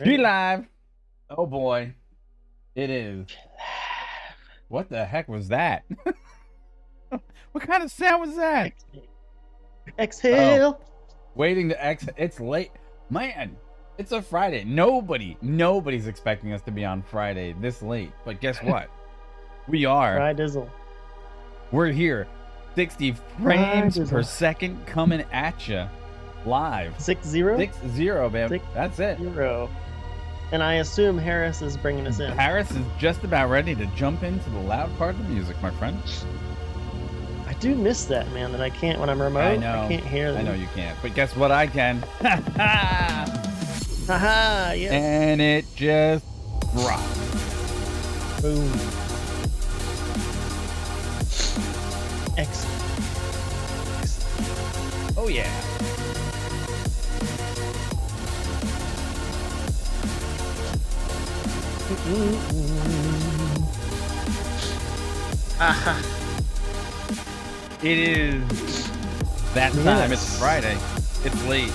She live. Oh boy, it is. What the heck was that? What kind of sound was that? Oh, Exhale. waiting to exhale. It's late, man. It's a Friday. Nobody's expecting us to be on Friday this late. But guess what? We are. Fry dizzle. We're here. 60 Fry frames per dizzle. second coming at you live. 6-0. 6-0, man. That's it. 6-0. And I assume Harris is bringing us in. Harris is just about ready to jump into the loud part of the music, my friend. I do miss that, man, that I can't when I'm remote. I know. I can't hear them. I know you can't. But guess what? I can. Haha, yes. And it just rocks. Boom. Excellent. Oh, yeah. Aha. It is that time. Yes. It's Friday. It's late.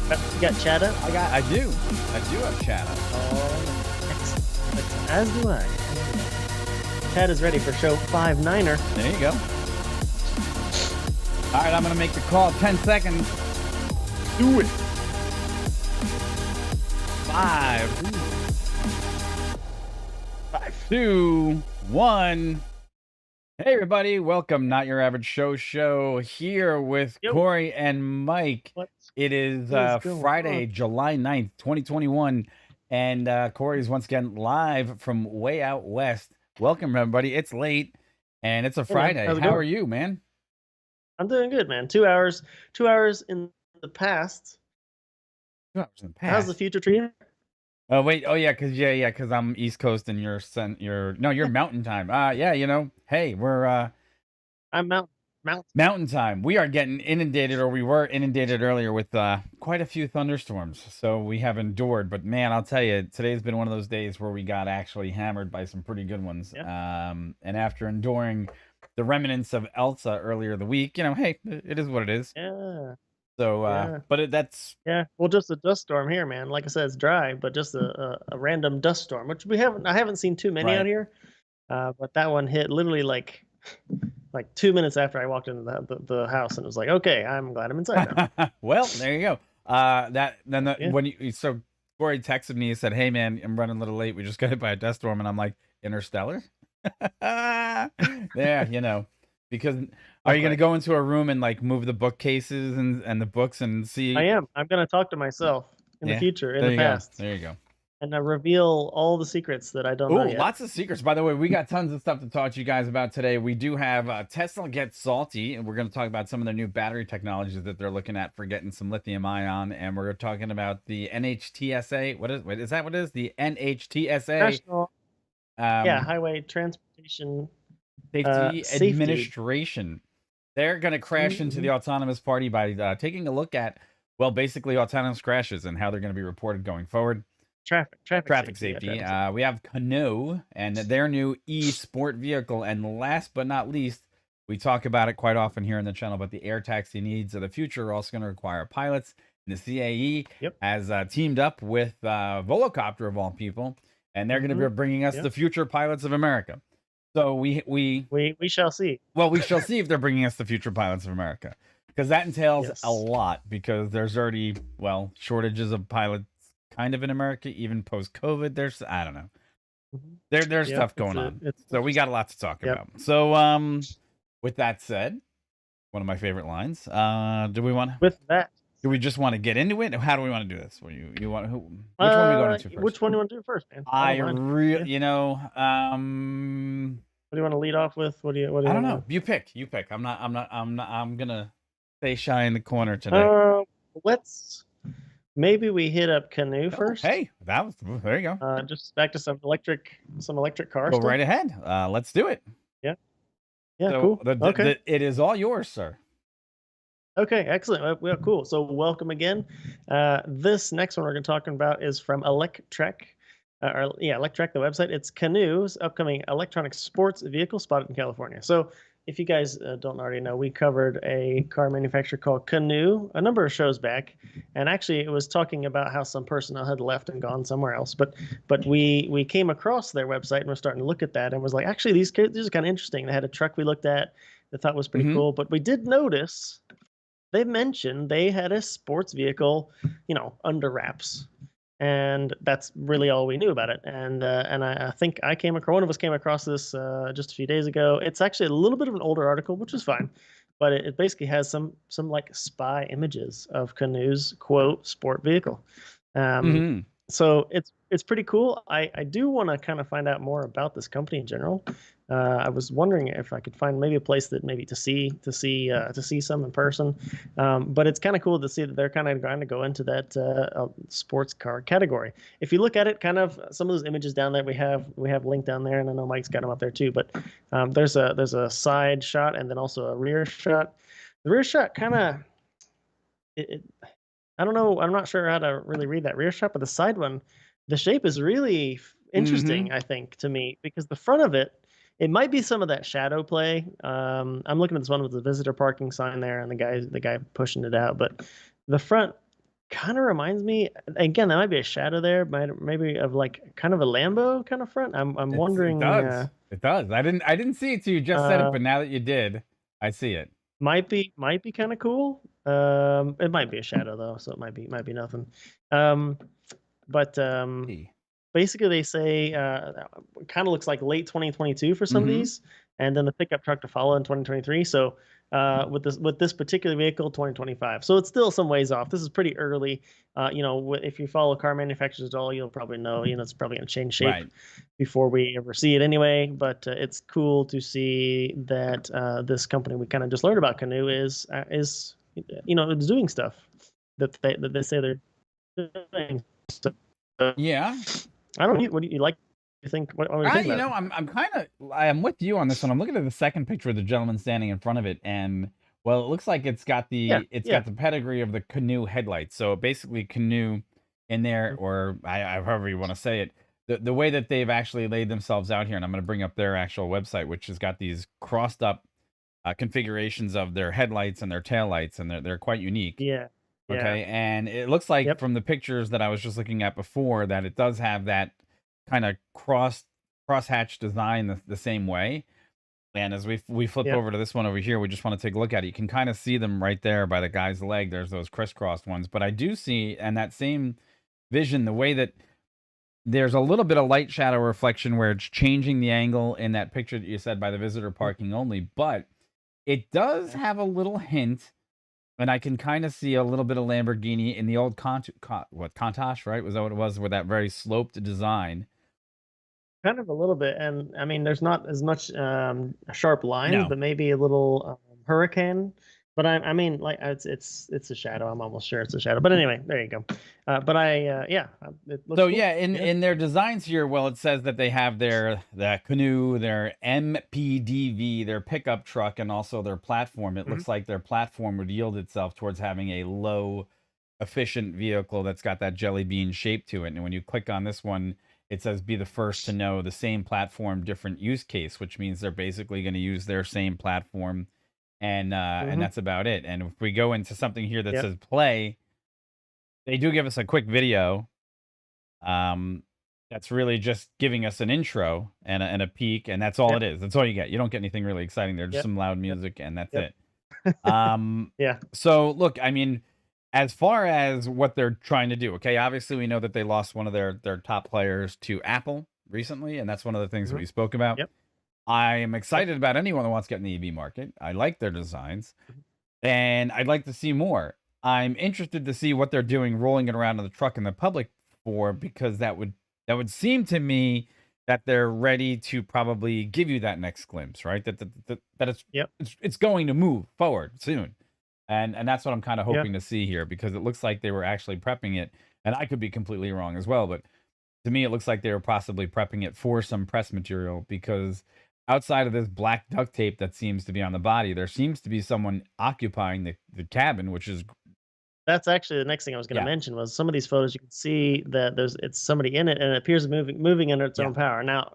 You got Chada? I do have chatter. Oh, excellent. As do I. Chad is ready for show 5-9er. There you go. All right, I'm going to make the call. 10 seconds. Do it. 5, 2, 1. Hey, everybody. Welcome. Not Your Average Show here with Yo. Corey and Mike. What? It is What is going Friday, on? July 9th, 2021. And Corey is once again live from way out west. Welcome, everybody. It's late and it's a Hey, man. Friday. How's it How going? are you, man? I'm doing good, man. 2 hours. 2 hours in the past. 2 hours in the How's past. the future treating? Oh wait, oh yeah, because I'm East Coast and you're Mountain Time. Hey, we're I'm Mount. Mountain Time. We are getting inundated, or we were inundated earlier with quite a few thunderstorms. So we have endured, but man, I'll tell you, today's been one of those days where we got actually hammered by some pretty good ones. Yeah. And after enduring the remnants of Elsa earlier the week, hey, it is what it is. Yeah. So, Yeah. but that's Yeah. Well, just a dust storm here, man. Like I said, it's dry, but just a random dust storm, which I haven't seen too many Right. out here. But that one hit literally like 2 minutes after I walked into the house, and it was like, okay, I'm glad I'm inside now. Well, there you go. Yeah. When so Corey texted me and said, "Hey man, I'm running a little late. We just got hit by a dust storm," and I'm like, "Interstellar." Yeah, because are you gonna go into a room and like move the bookcases and the books and see? I am. I'm gonna talk to myself in the future, in There the you go. past, There you go. and reveal all the secrets that I don't know Oh, yet. lots of secrets. By the way, we got tons of stuff to talk to you guys about today. We do have Tesla gets salty, and we're going to talk about some of their new battery technologies that they're looking at for getting some lithium ion. And we're talking about the NHTSA. Is that what it is? The NHTSA National, Highway Transportation Safety Safety. Administration. They're going to crash into the autonomous party by taking a look at, well, basically autonomous crashes and how they're going to be reported going forward. Traffic Safety. Yeah, We have Canoo and their new e-sport vehicle. And last but not least, we talk about it quite often here on the channel, but the air taxi needs of the future are also going to require pilots. And the CAE has teamed up with Volocopter of all people, and they're going to be bringing us the future pilots of America. So we shall see. Well, we shall see if they're bringing us the future pilots of America, because that entails a lot, because there's already, shortages of pilots kind of in America, even post-COVID. There's, I don't know. There's stuff going on. So we got a lot to talk about. So with that said, one of my favorite lines. Do we just want to get into it? How do we want to do this? You want which one are we going into first? Which one do you want to do first, man? What do you want to lead off with? I don't know. You pick. I'm gonna stay shy in the corner today. Maybe we hit up Canoo first. Hey, there you go. Just back to some electric cars. Go right ahead. Let's do it. Yeah, so cool. Okay. It is all yours, sir. Okay, excellent. Well, cool. So welcome again. This next one we're going to talk about is from Electrek. Electrek, the website. It's Canoo's upcoming electronic sports vehicle spotted in California. So if you guys don't already know, we covered a car manufacturer called Canoo a number of shows back, and actually it was talking about how some personnel had left and gone somewhere else. But we came across their website and we're starting to look at that and was like, actually these are kind of interesting. They had a truck we looked at that thought was pretty Hmm. cool, but we did notice they mentioned they had a sports vehicle, under wraps, and that's really all we knew about it. And I think one of us came across this just a few days ago. It's actually a little bit of an older article, which is fine, but it basically has some like spy images of Canoo's quote sport vehicle. Um, Hmm. so it's pretty cool. I do want to kind of find out more about this company in general. I was wondering if I could find maybe a place that maybe to see some in person. But it's kind of cool to see that they're kind of going to go into that sports car category. If you look at it, kind of some of those images down there we have linked down there, and I know Mike's got them up there too. But there's a side shot and then also a rear shot. The rear shot kind of it, I don't know. I'm not sure how to really read that rear shot, but the side one, the shape is really Hmm. interesting, I think, to me, because the front of it, it might be some of that shadow play. I'm looking at this one with the visitor parking sign there and the guy pushing it out, but the front kind of reminds me, again, that might be a shadow there, maybe of like kind of a Lambo kind of front. I'm It wondering, does. It does. I didn't see it till you just said it, uh, but now that you did, I see it. might be kind of cool. It might be a shadow though, so it might be nothing. Um, but Hey. basically they say kind of looks like late 2022 for some of Mm-hmm. these, and then the pickup truck to follow in 2023. So with this particular vehicle, 2025. So it's still some ways off. This is pretty early. If you follow car manufacturers at all, you'll probably know. It's probably going to change shape Right. before we ever see it anyway. But it's cool to see that this company we kind of just learned about, Canoo, is it's doing stuff that they say they're doing. So, Yeah. I don't know. What do you like? You think? What do you think about it? I'm with you on this one. I'm looking at the second picture of the gentleman standing in front of it, and well, it looks like Yeah, it's yeah. got the pedigree of the Canoo headlights. So basically, Canoo in there, Mhm. or however you want to say it, the way that they've actually laid themselves out here, and I'm going to bring up their actual website, which has got these crossed up configurations of their headlights and their taillights, and they're quite unique. Yeah, yeah. Okay, and it looks like Yep, from the pictures that I was just looking at before that it does have that kind of crosshatch design the same way. And as we flip yep, over to this one over here, we just want to take a look at it. You can kind of see them right there by the guy's leg. There's those crisscrossed ones, but I do see, and that same vision, the way that there's a little bit of light shadow reflection where it's changing the angle in that picture that you said by the visitor mm, parking only, but it does yeah. have a little hint, and I can kind of see a little bit of Lamborghini in the old Countach, right? Was that what it was with that very sloped design? Kind of a little bit, and I mean, there's not as much sharp lines, No. but maybe a little hurricane. But I mean, like it's a shadow. I'm almost sure it's a shadow. But anyway, there you go. But yeah, it looks So cool. yeah, Yeah. in their designs here, well, it says that they have their Canoo, their MPDV, their pickup truck, and also their platform. It Hmm. looks like their platform would yield itself towards having a low efficient vehicle that's got that jelly bean shape to it. And when you click on this one, it says be the first to know the same platform, different use case, which means they're basically going to use their same platform, and Hmm. that's about it. And if we go into something here that Yep. says play, they do give us a quick video um, that's really just giving us an intro and a peek, and that's all Yep. it is. That's all you get. You don't get anything really exciting there. Just Yep. some loud Yep. music, and that's Yep. it. Um, Yeah. so look, I mean, as far as what they're trying to do, okay, obviously we know that they lost one of their top players to Apple recently, and that's one of the things that Hmm. we spoke about. Yep. I am Yep. excited about anyone that wants to get in the EV market. I like their designs, Mhm. and I'd like to see more. I'm interested to see what they're doing rolling it around in the truck in the public for, because that would seem to me that they're ready to probably give you that next glimpse, right? That Yep. it's going to move forward soon. And that's what I'm kind of Yeah. hoping to see here, because it looks like they were actually prepping it, and I could be completely wrong as well, but to me it looks like they were possibly prepping it for some press material, because outside of this black duct tape that seems to be on the body, there seems to be someone occupying the cabin, which is That's actually the next thing I was going to yeah, mention was some of these photos you can see that it's somebody in it and it appears moving under its yeah. own power. Now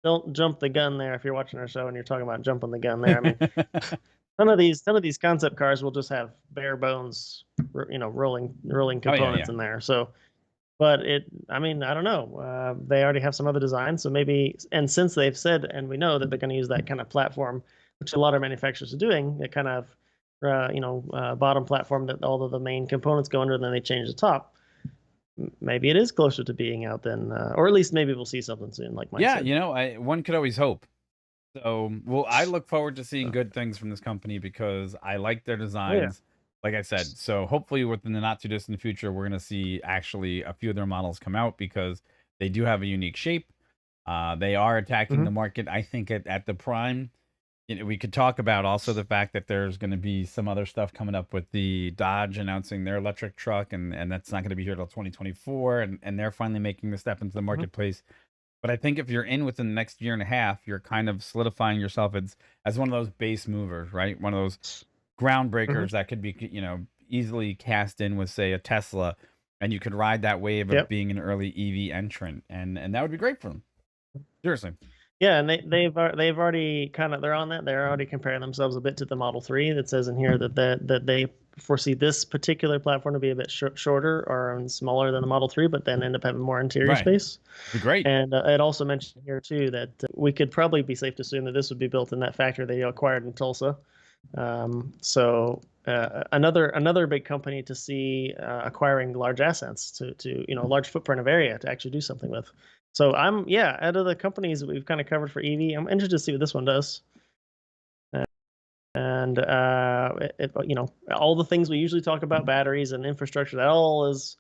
don't jump the gun there if you're watching our show and you're talking about jumping the gun there. I mean, none of these concept cars will just have bare bones, rolling Oh yeah, components in there. So, but I mean, I don't know. They already have some other designs, so maybe. And since they've said, and we know that they're going to use that kind of platform, which a lot of manufacturers are doing, that kind of, bottom platform that all of the main components go under, and then they change the top. Maybe it is closer to being out than, or at least maybe we'll see something soon, like Mike yeah. said. One could always hope. So, well, I look forward to seeing So, good things from this company because I like their oh yeah. designs. Like I said, so hopefully within the not too distant future, we're going to see actually a few of their models come out because they do have a unique shape. They are attacking Hmm. the market, I think, at the prime. We could talk about also the fact that there's going to be some other stuff coming up with the Dodge announcing their electric truck, and that's not going to be here till 2024, and they're finally making the step into the Hmm. marketplace. But I think if you're in within the next year and a half, you're kind of solidifying yourself as one of those base movers, right? One of those Hmm. groundbreakers that could be, easily cast in with, say, a Tesla, and you could ride that wave of Yep. being an early EV entrant, and that would be great for them. Seriously. Yeah, and they've already they're on that. They're already comparing themselves a bit to the Model 3. That says in here that they foresee this particular platform to be a bit shorter or smaller than the Model 3, but then end up having more interior Right. space. It'd be great. And it also mentioned here too that we could probably be safe to assume that this would be built in that factory they acquired in Tulsa. So another big company to see acquiring large assets to large footprint of area to actually do something with. So out of the companies that we've kind of covered for EV, I'm interested to see what this one does. And all the things we usually talk about, batteries and infrastructure, that all is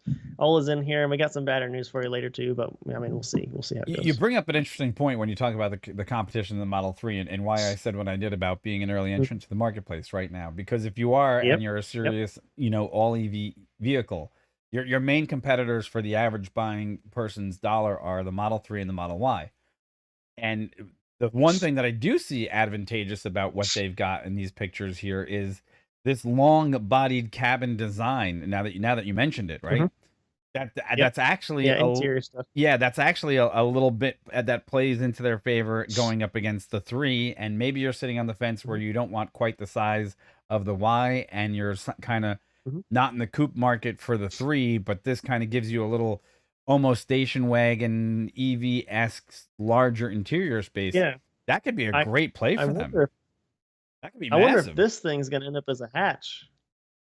in here. And we got some battery news for you later too. But I mean, we'll see how it You goes. bring up an interesting point when you talk about the competition in the Model 3 and why I said what I did about being an early Mhm. entrant to the marketplace right now. Because if you are and Yep. you're a Yep. serious, all EV vehicle, your main competitors for the average buying person's dollar are the Model 3 and the Model Y. And the one thing that I do see advantageous about what they've got in these pictures here is this long-bodied cabin design. Now that you mentioned it, Hmm. right? Yep. That's actually Yeah. Interior stuff. that's actually a little bit that plays into their favor going up against the 3, and maybe you're sitting on the fence where Hmm. you don't want quite the size of the Y, and you're kind of Hmm. not in the coupe market for the 3, but this kind of gives you a little almost station wagon EV-esque larger interior space. Yeah. That could be a I great play I for them. wonder if That could be I wonder if massive, this thing's gonna end up as a hatch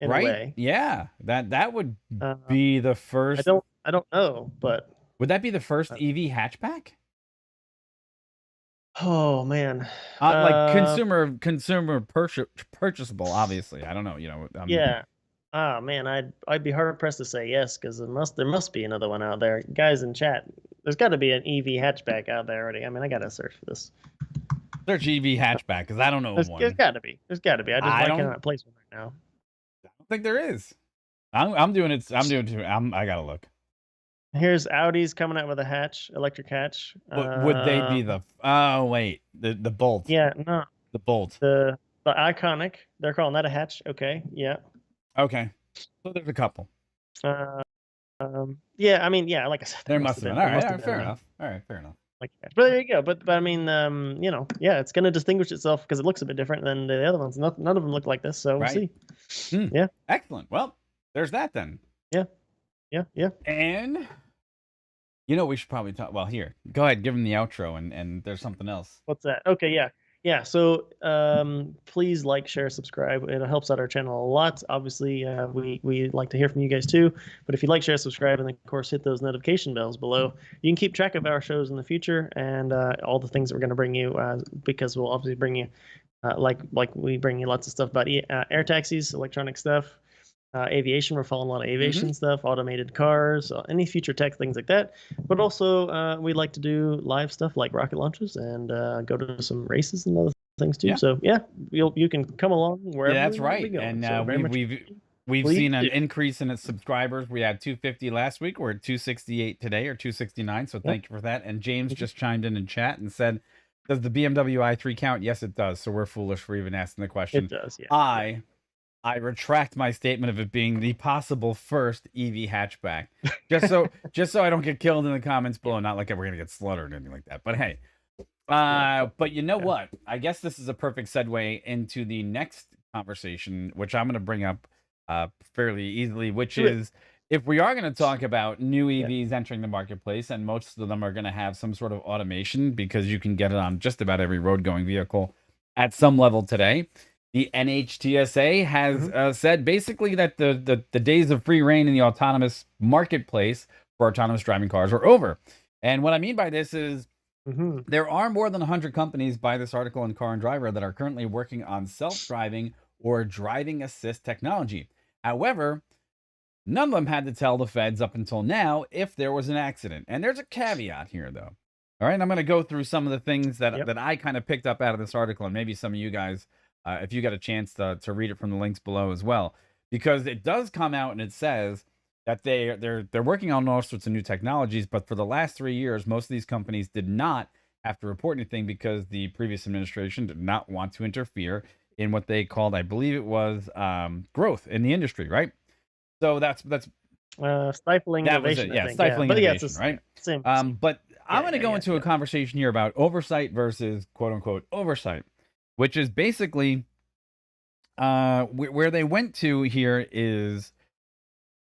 in a right? way. Yeah, that would Uh, be the I first. don't know, but Would that be the first uh, EV hatchback? oh man, Like uh, consumer purchasable, obviously. I don't know, yeah. Ah man, I'd be hard pressed to say yes because there must be another one out there. Guys in chat, there's got to be an EV hatchback out there already. I mean, I gotta search for this. search EV hatchback because I don't know of There's one. got to be. There's got to be. I Why don't, can't I place one right now? I don't think there is. I'm doing it. I'm doing it too. I gotta look. Here's Audi's coming out with a hatch, electric hatch. Would they be the? Oh wait, the bolt, Yeah, no, the bolt. the iconic. They're calling that a hatch. Okay, yeah. Okay, so there's a couple. Uh, yeah, I mean, yeah, like I said, There must have been. there All right, must all have right, been fair enough. All right, fair enough. like, but there you go. But I mean, yeah, it's gonna distinguish itself because it looks a bit different than the other ones. None of them look like this, so we'll Right. see. Yeah, Excellent. Well, there's that then. yeah, yeah, yeah. And we should probably talk. Well, here, go ahead, give them the outro, and there's something else. What's that? Okay, yeah. Yeah, so please like, share, subscribe. It helps out our channel a lot. Obviously, we like to hear from you guys too. But if you like, share, subscribe, and then, of course, hit those notification bells below, you can keep track of our shows in the future and all the things that we're going to bring you because we'll obviously bring you, like we bring you lots of stuff about air taxis, electronic stuff, aviation. We're following a lot of aviation stuff, automated cars, any future tech things like that. But also, we like to do live stuff like rocket launches and go to some races and other things too. Yeah. So yeah, you can come along wherever. Yeah, that's right. we go. And So very much we've please seen an do. increase in its subscribers. We had 250 last week. We're at 268 today, or 269. So Yeah. thank you for that. And James just chimed in chat and said, "Does the BMW i3 count?" Yes, it does. So we're foolish for even asking the question. It does. Yeah. I retract my statement of it being the possible first EV hatchback. Just so I don't get killed in the comments below. Not like we're gonna get slaughtered or anything like that. But hey, But you know Yeah. what? I guess this is a perfect segue into the next conversation, which I'm going to bring up fairly easily, which Do it. is if we are going to talk about new Yeah. EVs entering the marketplace, and most of them are going to have some sort of automation because you can get it on just about every road going vehicle at some level today. The NHTSA has Hmm. said basically that the days of free reign in the autonomous marketplace for autonomous driving cars are over. And what I mean by this is Hmm. there are more than 100 companies by this article in Car and Driver that are currently working on self driving or driving assist technology. However, none of them had to tell the feds up until now if there was an accident. And there's a caveat here, though. All right, I'm going to go through some of the things Yep. that I kind of picked up out of this article, and maybe some of you guys, if you got a chance to read it from the links below as well, because it does come out and it says that they're working on all sorts of new technologies, but for the last 3 years, most of these companies did not have to report anything because the previous administration did not want to interfere in what they called, I believe it was, growth in the industry, right? So that's Stifling that was innovation, it. I Yeah, think. Yeah, stifling but yeah, it's innovation, just, yeah, right? same. But I'm Yeah, going to yeah, go yeah, into a yeah. conversation here about oversight versus quote unquote oversight, which is basically where they went to here is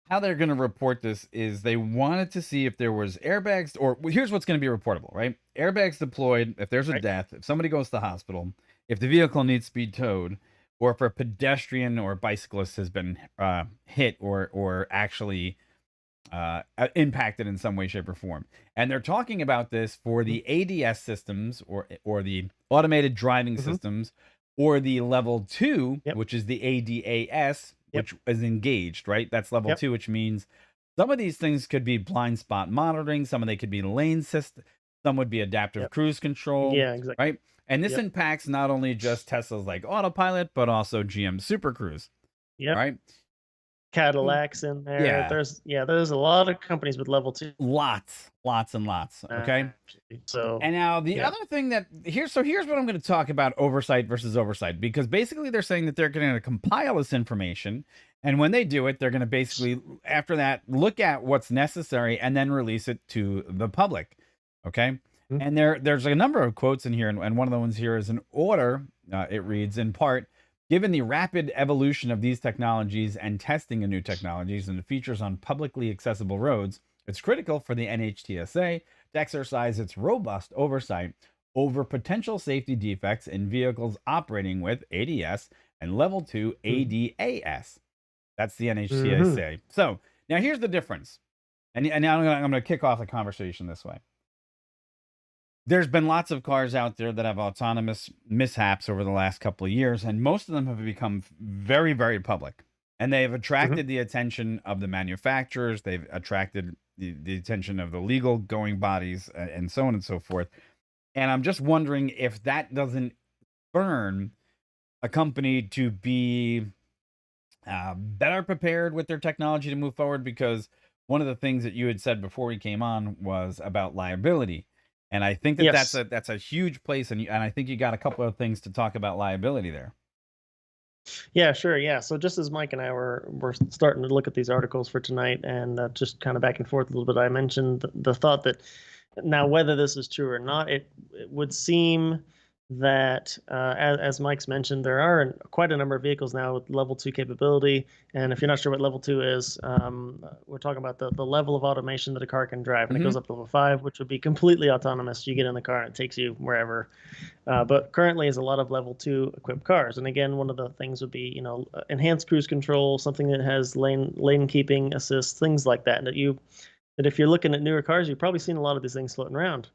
how they're going to report this is they wanted to see if there was airbags or well, here's what's going to be reportable, right? Airbags deployed if there's a Right. death, if somebody goes to the hospital, if the vehicle needs to be towed, or if a pedestrian or bicyclist has been hit or actually impacted in some way, shape, or form. And they're talking about this for the ADS systems or the automated driving Mm-hmm. systems or the level 2, Yep. which is the ADAS, Yep. which is engaged, right? That's level Yep. 2, which means some of these things could be blind spot monitoring, some of they could be lane system, some would be adaptive Yep. cruise control, Yeah, exactly. right? And this Yep. impacts not only just Tesla's like autopilot, but also GM Super Cruise, Yep. right? Cadillacs in there. Yeah, There's a lot of companies with level 2, lots and lots. Okay. actually. So And now the yeah. other thing that here's what I'm going to talk about oversight versus oversight because basically they're saying that they're going to compile this information and when they do it they're going to basically after that look at what's necessary and then release it to the public. Okay? Mhm. And there's a number of quotes in here and one of the ones here is an order it reads in part given the rapid evolution of these technologies and testing of new technologies and the features on publicly accessible roads, it's critical for the NHTSA to exercise its robust oversight over potential safety defects in vehicles operating with ADS and level 2 Mhm. ADAS. That's the Mhm. NHTSA. So now here's the difference. And now I'm going to kick off the conversation this way. There's been lots of cars out there that have autonomous mishaps over the last couple of years, and most of them have become very, very public. And they have Mhm. attracted the attention of the manufacturers. They've attracted the attention of the legal going bodies and so on and so forth. And I'm just wondering if that doesn't burn a company to be better prepared with their technology to move forward because one of the things that you had said before we came on was about liability and I think that Yes. that's a huge place and I think you got a couple of things to talk about liability there. Yeah, sure. Yeah. So just as Mike and I were starting to look at these articles for tonight, and just kind of back and forth a little bit, I mentioned the thought that now whether this is true or not, it would seem that as Mike's mentioned, there are quite a number of vehicles now with level 2 capability. And if you're not sure what level 2 is, we're talking about the level of automation that a car can drive, and it Hmm. goes up to level 5, which would be completely autonomous. You get in the car and it takes you wherever. But currently is a lot of level 2 equipped cars. And again, one of the things would be, enhanced cruise control, something that has lane keeping assist, things like that. That if you're looking at newer cars, you've probably seen a lot of these things floating around.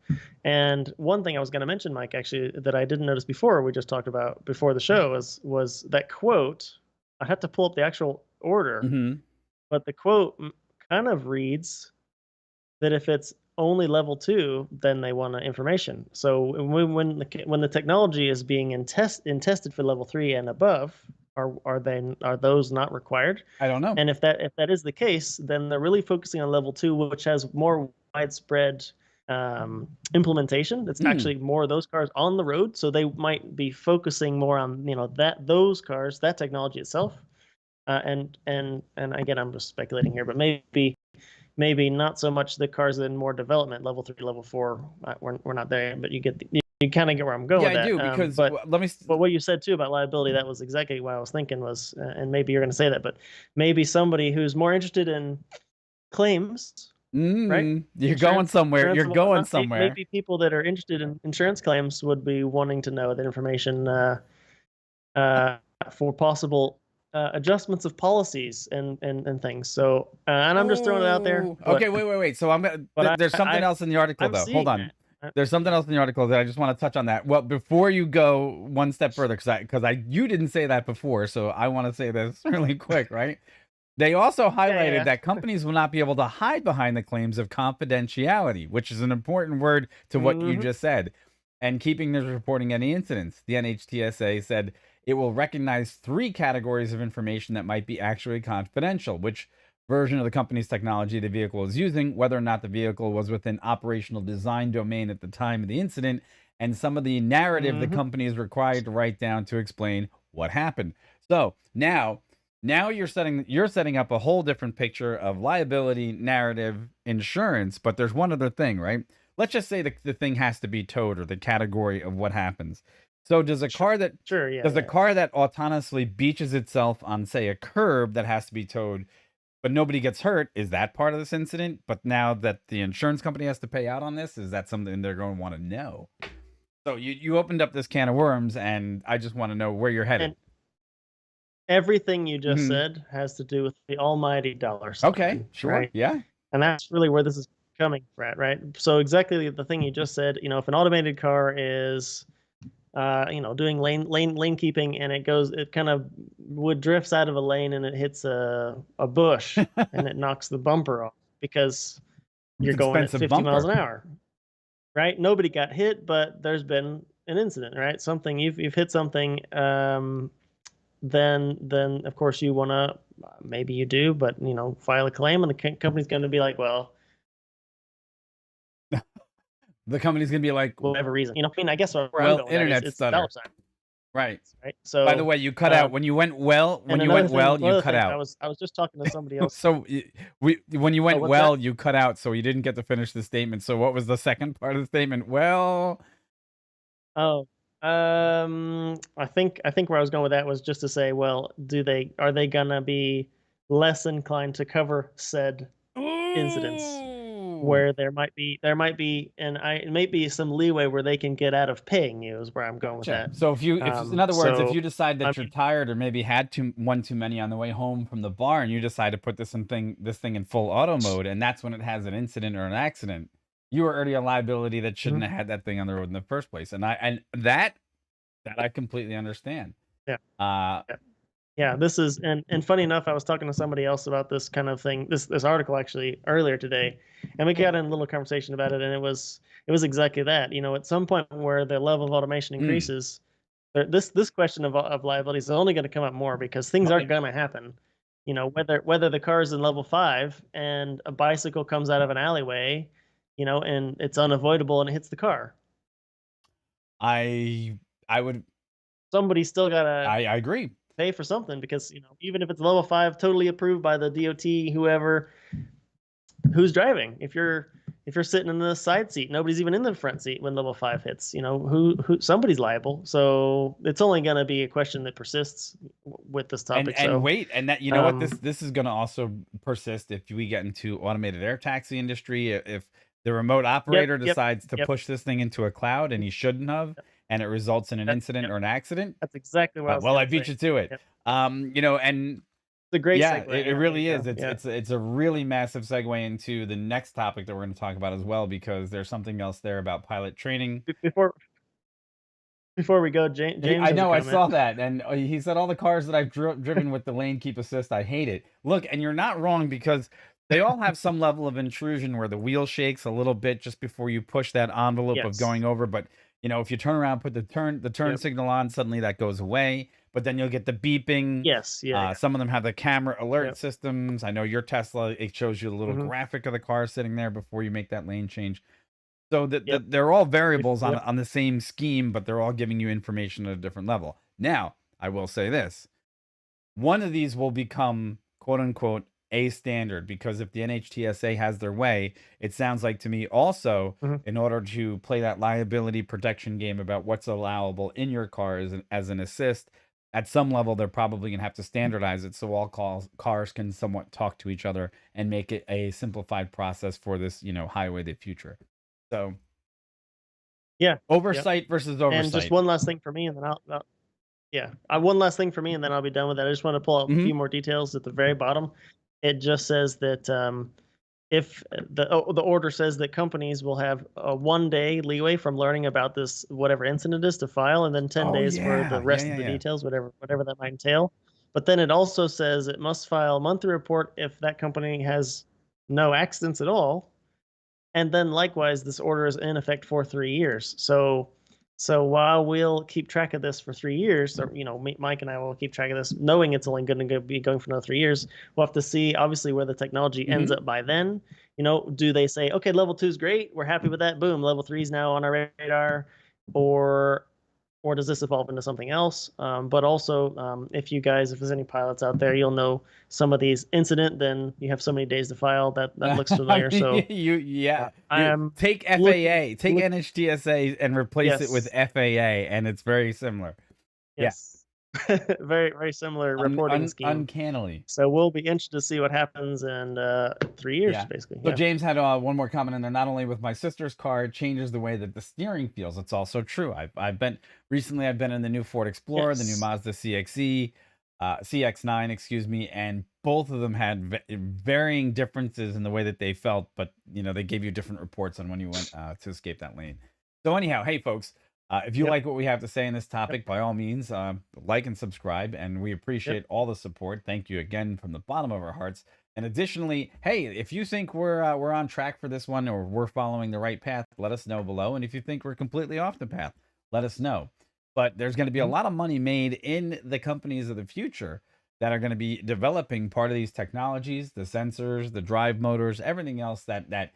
And one thing I was going to mention, Mike, actually, that I didn't notice before, we just talked about before the show, was that quote. I had to pull up the actual order, Hmm. but the quote kind of reads that if it's only level 2, then they want information. So when the technology is being tested for level 3 and above, are those not required? I don't know. And if that is the case, then they're really focusing on level 2, which has more widespread implementation. It's Hmm. actually more of those cars on the road, so they might be focusing more on those cars, that technology itself. And again, I'm just speculating here, but maybe not so much the cars in more development, level 3, level 4. We're not there yet, but you get You kind of get where I'm going Yeah, with I that. do because let me. But what you said too about liability, that was exactly what I was thinking was, and maybe you're going to say that, but maybe somebody who's more interested in claims, right? You're going Insurance, somewhere. insurance You're and going whatnot. somewhere. Maybe people that are interested in insurance claims would be wanting to know that information uh, for possible adjustments of policies and things. So, and I'm just throwing it out there, Oh, okay. Wait. So there's something else in the article, I'm though. Hold seeing on. that. There's something else in the article that I just want to touch on that. Well, before you go one step further, because you didn't say that before, so I want to say this really quick, right? They also highlighted Yeah. that companies will not be able to hide behind the claims of confidentiality, which is an important word to what you Mm-hmm. just said, and keeping this reporting any incidents. The NHTSA said it will recognize 3 categories of information that might be actually confidential, which version of the company's technology the vehicle is using, whether or not the vehicle was within operational design domain at the time of the incident, and some of the narrative the Mm-hmm. company is required to write down to explain what happened. So now you're setting up a whole different picture of liability, narrative, insurance, but there's one other thing, right? Let's just say the thing has to be towed, or the category of what happens. So Sure. Yeah. does a Yeah. car that autonomously beaches itself on, say, a curb that has to be towed, but nobody gets hurt, is that part of this incident? But now that the insurance company has to pay out on this, is that something they're going to want to know? So you opened up this can of worms, and I just want to know where you're headed. And everything you just Hmm. said has to do with the almighty dollar Okay, sign, sure, right? yeah. And that's really where this is coming from, right? So exactly the thing you just said, if an automated car is doing lane keeping, and it kind of would drifts out of a lane and it hits a bush and it knocks the bumper off because It's you're going at expensive 50 miles bumper. an hour, right? Nobody got hit, but there's been an incident, right? Something you've hit something. Then of course you want to, maybe you do, but file a claim, and the company's going to be like, well, The company's gonna be like, whatever reason, I mean, I guess where I'm well, going with that is internet it's the dollar stutter. sign, Right. right? By the So, way, you cut out when you went well. and When you went well, you another cut thing, I out. was just talking to somebody else. So when you Oh, went what's that? well, you cut out, so you didn't get to finish the statement. So what was the second part of the statement? Well, Oh, I think where I was going with that was just to say, well, are they gonna be less inclined to cover said incidents ooh, where there might be it may be some leeway where they can get out of paying you, is where I'm going with gotcha. that. So if in other words, if So you decide I that you're mean, tired, or maybe had one too many on the way home from the bar, and you decide to put this thing in full auto mode, and that's when it has an incident or an accident, you are already a liability that shouldn't mhm, have had that thing on the road in the first place. And that I completely understand. yeah. Uh, Yeah. Yeah, this is, and funny enough, I was talking to somebody else about this kind of thing, this article actually earlier today, and we got in a little conversation about it, and it was exactly that. At some point where the level of automation mm, increases, this question of liability is only going to come up more because things well, are going to happen. Whether the car is in level 5 and a bicycle comes out of an alleyway, and it's unavoidable and it hits the car, I I would somebody's still got to I agree. pay for something because even if it's level 5 totally approved by the DOT, whoever, who's driving, if you're sitting in the side seat, nobody's even in the front seat when level 5 hits, who somebody's liable. So it's only going to be a question that persists with this And topic. and So wait, and that, you know what, um this is going to also persist if we get into automated air taxi industry. If the remote yep, operator yep, decides to yep, push this thing into a cloud and he shouldn't have, yep. and it results in an That, incident yep, or an accident, that's exactly what I was well, going I to beat say. you to it. Yep. And It's a great yeah, segue. it Yeah, there you really is. go. It's Yeah. it's a really massive segue into the next topic that we're going to talk about as well, because there's something else there about pilot training. Before we go, James I has a know, I comment. saw that, and he said all the cars that I've driven with the lane keep assist, I hate it. Look, and you're not wrong, because they all have some level of intrusion where the wheel shakes a little bit just before you push that envelope of going Yes. over. But if you turn around, put the turn Yep. signal on, suddenly that goes away. But then you'll get the beeping. Yes. Yeah. Yeah. Some of them have the camera alert Yep. systems. I know your Tesla, it shows you the little Hmm. graphic of the car sitting there before you make that lane change. So Yep. they're all variables on Yep. on the same scheme, but they're all giving you information at a different level. Now, I will say this: one of these will become, quote unquote, a standard, because if the NHTSA has their way, it sounds like to me also, Hmm. in order to play that liability protection game about what's allowable in your car as an assist, at some level they're probably going to have to standardize it so all cars can somewhat talk to each other and make it a simplified process for this, highway of the future. So Yeah. Yep. oversight versus And just oversight. one last thing for me, and then yeah, one last thing for me, and then I'll be done with that. I just want to pull out a Hmm. few more details at the very bottom. It just says that if the order says that companies will have a 1 day leeway from learning about this whatever incident is to file, and then 10 Oh days for the yeah, yeah, rest yeah, of the yeah. details, whatever that might entail. But then it also says it must file a monthly report if that company has no accidents at all, and then likewise, this order is in effect for 3 years. So while we'll keep track of this for 3 years, or Mike and I will keep track of this, knowing it's only going to be going for another 3 years. We'll have to see, obviously, where the technology ends Hmm. up by then. Do they say, okay, level 2 is great, we're happy with that, boom, level 3 is now on our radar, or does this evolve into something else? But also, if there's any pilots out there, you'll know some of these incident, then you have so many days to file. That looks familiar. So Yeah, I am take looking, FAA, take NHTSA and replace it with yes, FAA, and it's very similar. Yeah, yes, very very similar reporting scheme. uncannily. So we'll be interested to see what happens in 3 years, Yeah. basically. So Yeah. James had one more comment in there. Not only with my sister's car, it changes the way that the steering feels. It's also true. I've been recently. I've been in the new Ford Explorer, the new Yes. Mazda CXE, CX-9, excuse me, and both of them had varying differences in the way that they felt. But they gave you different reports on when you went to escape that lane. So anyhow, hey folks, if you Yep. like what we have to say in this Yep. topic, by all means, like and subscribe, and we Yep. appreciate all the support. Thank you again from the bottom of our hearts. And additionally, hey, if you think we're on track for this one, or we're following the right path, let us know below. And if you think we're completely off the path, let us know. But there's going to be a Mhm. lot of money made in the companies of the future that are going to be developing part of these technologies, the sensors, the drive motors, everything else that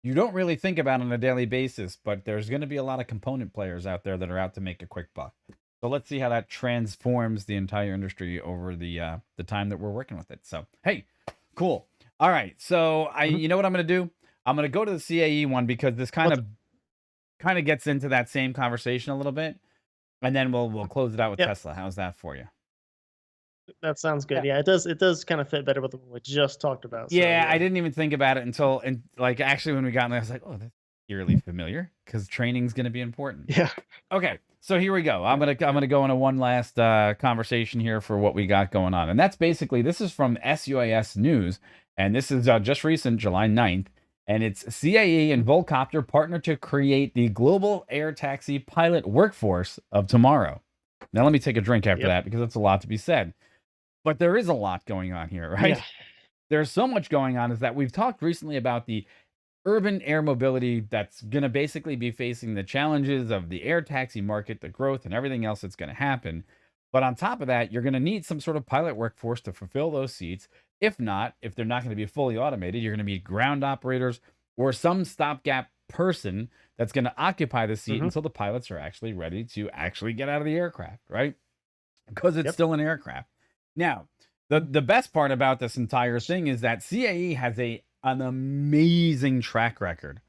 you don't really think about on a daily basis. But there's going to be a lot of component players out there that are out to make a quick buck. So let's see how that transforms the entire industry over the time that we're working with it. So hey, cool. All right. So Mhm. you know what I'm going to do? I'm going to go to the CAE one, because this kind What's of gets into that same conversation a little bit, and then we'll close it out with Yep. Tesla. How's that for you? That sounds Yeah. good. Yeah, it does kind of fit better with what we just talked about. So Yeah, I yeah. didn't even think about it until, and like, actually when we got in there, I was like, oh, that's eerily familiar, because training's going to be important. Yeah. Okay, so here we go. I'm Yep. gonna go into one last conversation here for what we got going on, and that's basically, this is from SUAS News, and this is just recent, July 9th, and it's CAE and Volcopter partner to create the global air taxi pilot workforce of tomorrow. Now let me take a drink after Yep. that, because that's a lot to be said, but there is a lot going on here, Yeah. right? There's so much going on. Is that we've talked recently about the urban air mobility that's going to basically be facing the challenges of the air taxi market, the growth, and everything else that's going to happen. But on top of that, you're going to need some sort of pilot workforce to fulfill those seats. If not, if they're not going to be fully automated, you're going to need ground operators or some stopgap person that's going to occupy the seat Hmm. until the pilots are actually ready to actually get out of the aircraft, right? Because it's Yep. still an aircraft. Now, the best part about this entire thing is that CAE has an amazing track record,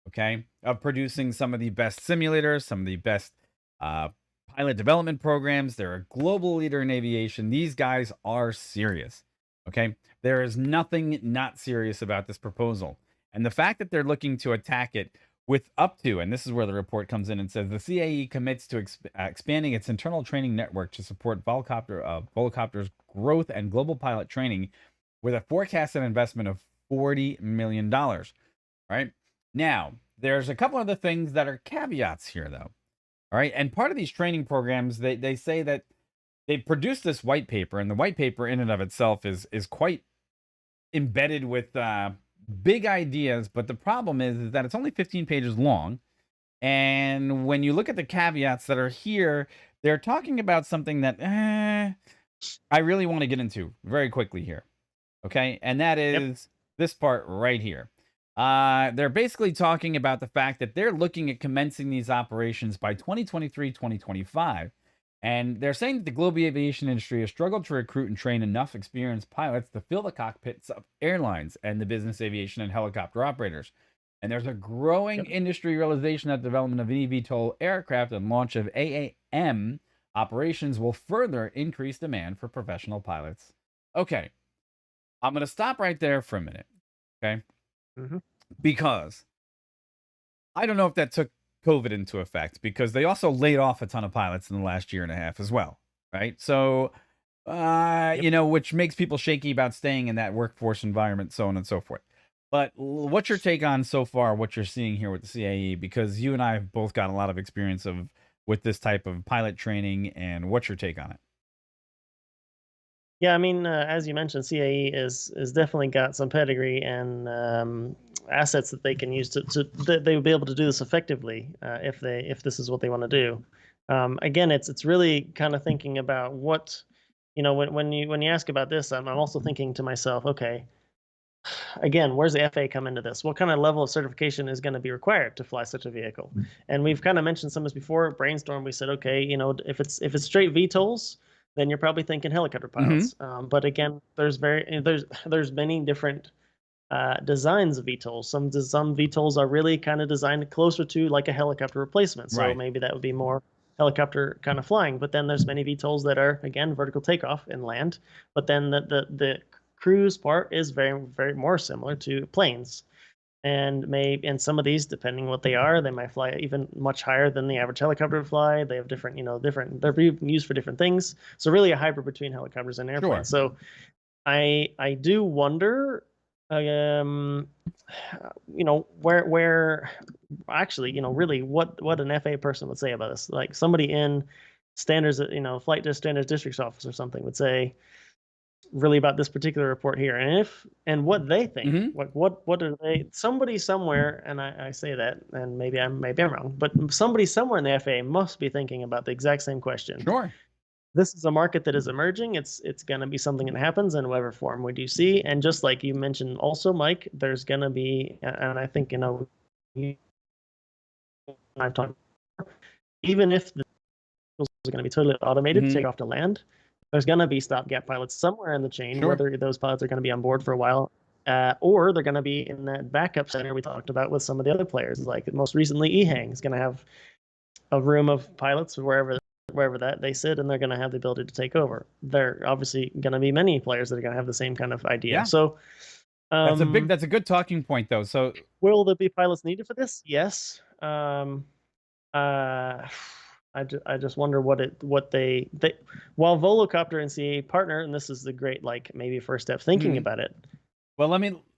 okay, of producing some of the best simulators, some of the best uh, pilot development programs. They're a global leader in aviation. These guys are serious, okay? There is nothing not serious about this proposal. And the fact that they're looking to attack it with up to, and this is where the report comes in and says, the CAE commits to expanding its internal training network to support Volocopter's growth and global pilot training with a forecasted investment of $40 million. Right? Now, there's a couple other things that are caveats here, though. All right. And part of these training programs, they say that they produced this white paper, and the white paper in and of itself is quite embedded with big ideas. But the problem is that it's only 15 pages long. And when you look at the caveats that are here, they're talking about something that I really want to get into very quickly here. Okay. And that Yep. is this part right here. They're basically talking about the fact that they're looking at commencing these operations by 2023, 2025. And they're saying that the global aviation industry has struggled to recruit and train enough experienced pilots to fill the cockpits of airlines and the business aviation and helicopter operators. And there's a growing Yep. industry realization that development of eVTOL aircraft and launch of AAM operations will further increase demand for professional pilots. Okay, I'm going to stop right there for a minute, okay? Hmm. Because I don't know if that took COVID into effect because they also laid off a ton of pilots in the last year and a half as well, right? So, Yep. which makes people shaky about staying in that workforce environment, so on and so forth. But what's your take on so far what you're seeing here with the CAE? Because you and I have both got a lot of experience of with this type of pilot training, and what's your take on it? Yeah, I mean, as you mentioned, CAE is definitely got some pedigree and assets that they can use to that they would be able to do this effectively if this is what they want to do. Again, it's really kind of thinking about what, when you ask about this, I'm also thinking to myself, okay, again, where's the FAA come into this? What kind of level of certification is going to be required to fly such a vehicle? And we've kind of mentioned some of this before. Brainstorm, we said, okay, if it's straight VTOLs, then you're probably thinking helicopter Mm-hmm. pilots. But again, there's many different designs of VTOLs. Some VTOLs are really kind of designed closer to like a helicopter replacement. So Right. maybe that would be more helicopter kind of flying. But then there's many VTOLs that are again vertical takeoff and land. But then the cruise part is very very more similar to planes. And some of these, depending what they are, they might fly even much higher than the average helicopter would fly. They have different. They're used for different things. So really, a hybrid between helicopters and Sure. airplanes. So I do wonder, um, where actually, really what an FA person would say about this. Like somebody in standards, flight standards district's office or something would say really about this particular report here, and what they think. Mm-hmm. What are they? Somebody somewhere, and I say that, and maybe I'm wrong, but somebody somewhere in the FA must be thinking about the exact same question. Sure. This is a market that is emerging. It's going to be something that happens in whatever form we do see. And just like you mentioned, also, Mike, there's going to be, and I think I've talked, even if the vehicles are going to be totally automated, Mm-hmm. take off to land, there's going to be stopgap pilots somewhere in the chain, Sure. whether those pilots are going to be on board for a while. Or they're going to be in that backup center we talked about with some of the other players. Like most recently, EHang is going to have a room of pilots wherever that they sit, and they're going to have the ability to take over. There are obviously going to be many players that are going to have the same kind of idea. Yeah. So, That's a good talking point though. So will there be pilots needed for this? Yes. I just wonder what they while Volocopter and CA partner, and this is the great like maybe first step thinking mhm. about it. Well,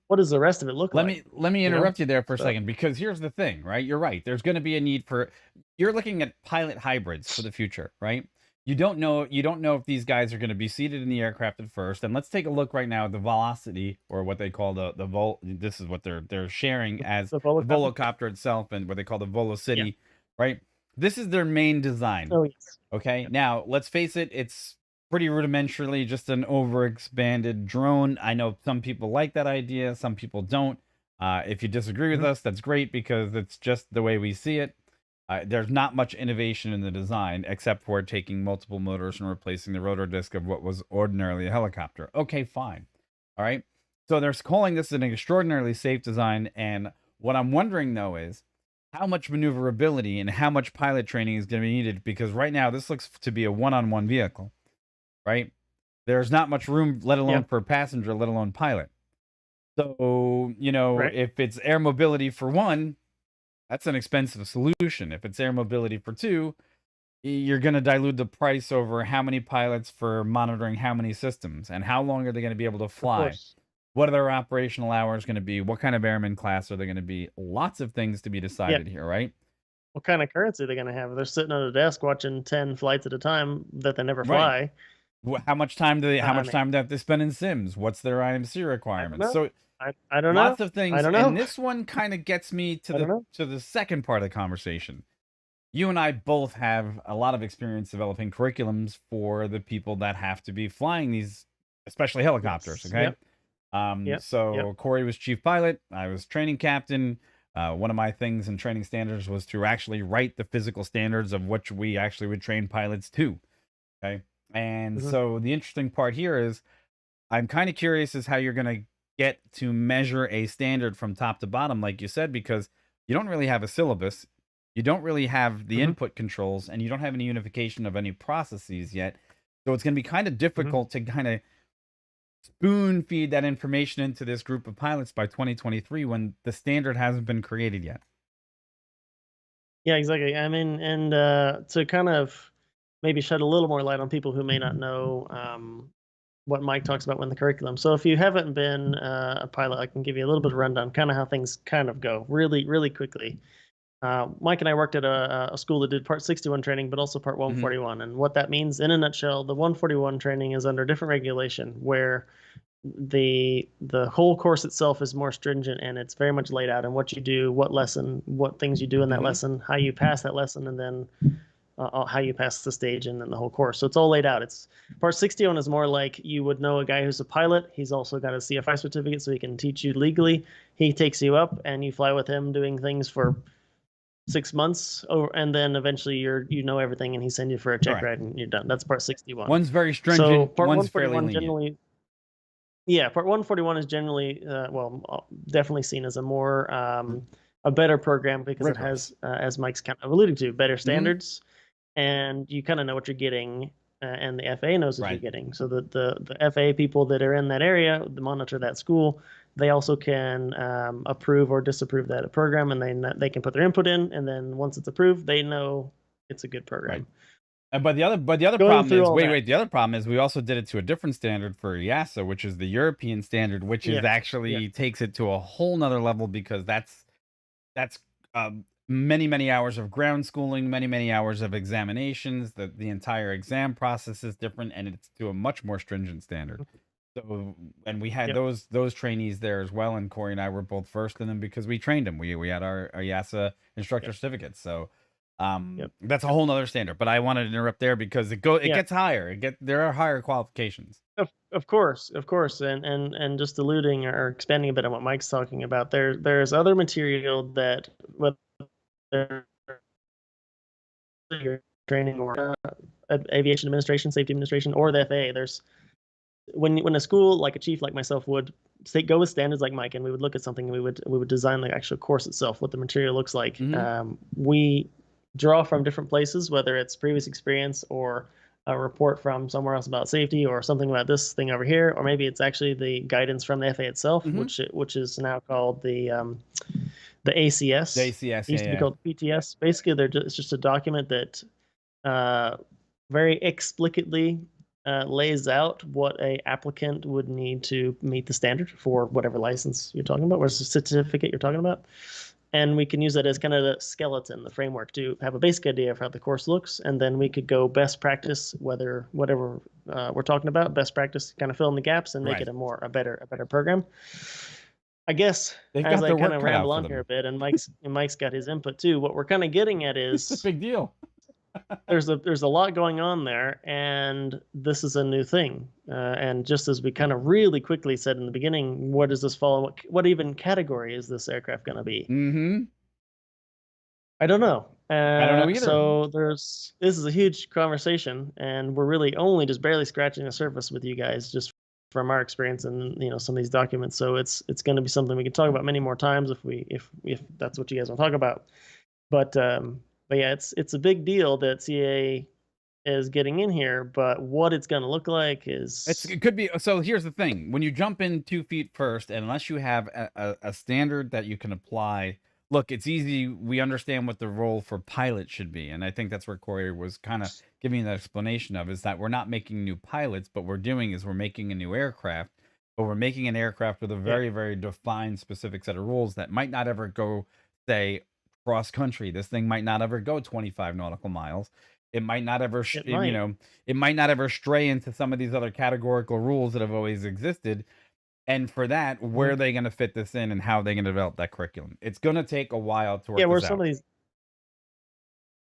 What does the rest of it look like? let me You know. interrupt you there for a So second because here's the thing, right? You're right. There's going to be a need for you're looking at pilot hybrids for the future, right? You don't know if these guys are going to be seated in the aircraft at first. And let's take a look right now at the velocity or what they call the vol this is what they're sharing as the the Volocopter. Volocopter itself and what they call the Yeah. Volocity, right? This is their main design. Oh yes. Okay. Yep. Now, let's face it, it's pretty rudimentarily just an overexpanded drone. I know some people like that idea, some people don't. If you disagree with Mhm. us, that's great because it's just the way we see it. There's not much innovation in the design except for taking multiple motors and replacing the rotor disc of what was ordinarily a helicopter. Okay, fine. All right. So they're calling this an extraordinarily safe design. And what I'm wondering though is how much maneuverability and how much pilot training is going to be needed because right now this looks to be a one-on-one vehicle, right? There's not much room, let Yeah. alone for passenger, let alone pilot. So, Right. if it's air mobility for one, that's an expensive solution. If it's air mobility for two, you're going to dilute the price over how many pilots for monitoring how many systems and how long are they going to be able to Of fly? course. What are their operational hours going to be? What kind of airman class are they going to be? Lots of things to be Yeah. decided here, right? What kind of currency are they going to have? They're sitting at a desk watching 10 flights at a time that they never Right. fly. How much time do they? How I much mean, time do they have to spend in Sims? What's their IMC I don't requirements? know. So I don't know. lots of I things, don't and know. this one kind of gets me I don't know. to the second part of the conversation. You and I both have a lot of experience developing curriculums for the people that have to be flying these, especially helicopters. Yes. Okay. Yep. Yep. Yep. So Corey was chief pilot. I was training captain. One of my things in training standards was to actually write the physical standards of which we actually would train pilots to. Okay. And Hmm. so the interesting part here is I'm kind of curious as how you're going to get to measure a standard from top to bottom, like you said, because you don't really have a syllabus. You don't really have the Hmm. input controls and you don't have any unification of any processes yet. So it's going to be kind of Hmm. difficult to kind of spoon feed that information into this group of pilots by 2023 when the standard hasn't been created yet. Yeah, exactly. I mean, and to kind of maybe shed a little more light on people who may not know what Mike talks about when the curriculum. So if you haven't been a pilot, I can give you a little bit of rundown, kind of how things kind of go, really, really quickly. Mike and I worked at a school that did Part 61 training, but also Part Hmm. 141. And what that means, in a nutshell, the 141 training is under different regulation, where the whole course itself is more stringent and it's very much laid out in what you do, what lesson, what things you do in that Hmm. lesson, how you pass that lesson, and then how you pass the stage and then the whole course. So it's all laid out. It's Part 61 is more like you would know a guy who's a pilot. He's also got a CFI certificate, so he can teach you legally. He takes you up and you fly with him doing things for 6 months, and then eventually you know everything, and he sends you for a check Correct. ride, and you're done. That's Part 61. One's very So stringent, Part one's fairly 141 lenient. generally, yeah, Part 141 is generally, definitely seen as a better program because it Rigorous. has, as Mike's kind of alluded to, better Hmm. standards, and you kind of know what you're getting, and the FAA knows what you're Right. getting. So the FAA people that are in that area, that monitor that school, they also can approve or disapprove that program, and they can put their input in, and then once it's approved, they know it's a good Right. program. And but the other Going problem through is all that, the other problem is we also did it to a different standard for EASA, which is the European standard, which is yeah, yeah, actually takes it to a whole nother level because that's many hours of ground schooling, many hours of examinations. The entire exam process is different, and it's to a much more stringent standard. So, and we had yep, those trainees there as well, and Corey and I were both first in them because we trained them. We had our EASA instructor yep, certificates. So, yep, that's a yep, whole nother standard. But I wanted to interrupt there because it yeah. gets higher. There are higher qualifications. Of course, and just alluding or expanding a bit on what Mike's talking about, there's other material that whether you're training or aviation administration, safety administration, or the FAA, there's when a school like a chief like myself would go with standards like Mike, and we would look at something, and we would design the actual course itself, what the material looks like. Hmm. We draw from different places, whether it's previous experience or a report from somewhere else about safety or something about this thing over here, or maybe it's actually the guidance from the FAA itself, Hmm. which is now called the ACS. JCS, It yeah, used to be yeah, called PTS. Basically, it's just a document that uh, very explicitly lays out what a applicant would need to meet the standard for whatever license you're talking about, or certificate you're talking about. And we can use that as kind of the skeleton, the framework to have a basic idea of how the course looks. And then we could go best practice, whatever we're talking about, best practice, kind of fill in the gaps and make right. it a better program. I guess They've as got I their kind work of cut out ramble for on here a them. bit, and Mike's got his input too. What we're kind of getting at It's a is big deal. there's a lot going on there, and this is a new thing. And just as we kind of really quickly said in the beginning, what does this fall? What even category is this aircraft going to be? Hmm. I don't know. I don't know either. So this is a huge conversation, and we're really only just barely scratching the surface with you guys, just from our experience and some of these documents. So it's going to be something we can talk about many more times if that's what you guys want to talk about. But yeah, it's a big deal that CA is getting in here, but what it's going to look like is It could be. So here's the thing: when you jump in 2 feet first, and unless you have a standard that you can apply, look, it's easy. We understand what the role for pilot should be, and I think that's where Corey was kind of giving that explanation of is that we're not making new pilots, but we're making a new aircraft, but we're making an aircraft with a yeah, very defined, specific set of rules that might not ever go, say, cross country. This thing might not ever go 25 nautical miles. It might not ever, it might. it might not ever stray into some of these other categorical rules that have always existed. And for that, where Mhm. are they going to fit this in and how are they going to develop that curriculum? It's going to take a while to Yeah, work where this some out. of these